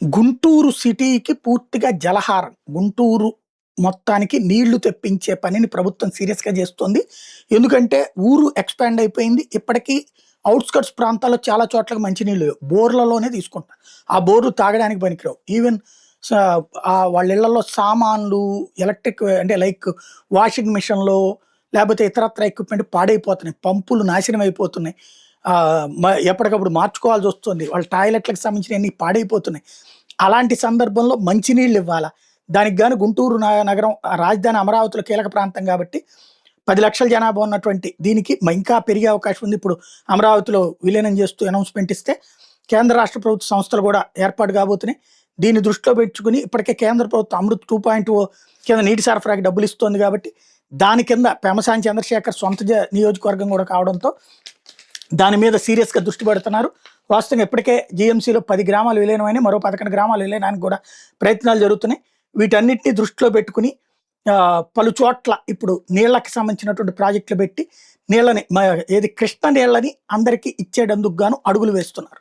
గుంటూరు సిటీకి పూర్తిగా జలహారం. గుంటూరు మొత్తానికి నీళ్లు తెప్పించే పనిని ప్రభుత్వం సీరియస్‌గా చేస్తోంది. ఎందుకంటే ఊరు ఎక్స్‌పాండ్ అయిపోయింది. ఇప్పటికీ ఔట్‌స్కర్ట్స్ ప్రాంతాల్లో చాలా చోట్లకి మంచినీళ్ళు లేవు. బోర్‌లలోనే తీసుకుంటున్నారు. ఆ బోర్‌లు తాగడానికి పనికిరావు. ఈవెన్ స వాళ్ళ ఇళ్లల్లో సామాన్లు, ఎలక్ట్రిక్ అంటే లైక్ వాషింగ్ మిషన్‌లో లేకపోతే ఇతరత్ర ఎక్విప్‌మెంట్ పాడైపోతున్నాయి. పంపులు నాశనం అయిపోతున్నాయి. ఎప్పటికప్పుడు మార్చుకోవాల్సొస్తుంది. వాళ్ళ టాయిలెట్‌లకి సంబంధించినయన్నీ పాడైపోతున్నాయి. అలాంటి సందర్భంలో మంచినీళ్ళు ఇవ్వాలా? దానికి గాను గుంటూరు నగరం రాజధాని అమరావతిలో కీలక ప్రాంతం కాబట్టి 10,00,000 జనాభా ఉన్నటువంటి దీనికి ఇంకా పెరిగే అవకాశం ఉంది. ఇప్పుడు అమరావతిలో విలీనం చేస్తూ అనౌన్స్‌మెంట్ ఇస్తే కేంద్ర రాష్ట్ర ప్రభుత్వ సంస్థలు కూడా ఏర్పాటు కాబోతున్నాయి. దీన్ని దృష్టిలో పెట్టుకొని ఇప్పటికే కేంద్ర ప్రభుత్వం అమృత్ 2.0 కింద నీటి సరఫరాకి డబ్బులిస్తోంది కాబట్టి దాని కింద పెమ్మసాని చంద్రశేఖర్ సొంత నియోజకవర్గం కూడా కావడంతో దాని మీద సీరియస్‌గా దృష్టి పెడుతున్నారు. వాస్తవంగా ఇప్పటికే జీఎంసీలో 10 గ్రామాలు విలీనమైనయి. మరో 11 గ్రామాలు విలీనానికి కూడా ప్రయత్నాలు జరుగుతున్నాయి. వీటన్నిటిని దృష్టిలో పెట్టుకొని పలు చోట్ల ఇప్పుడు నీళ్ళకి సంబంధించినటువంటి ప్రాజెక్టులు పెట్టి నీళ్ళని ఏది కృష్ణ నీళ్ళని అందరికీ ఇచ్చేటందుకు గాను అడుగులు వేస్తున్నారు.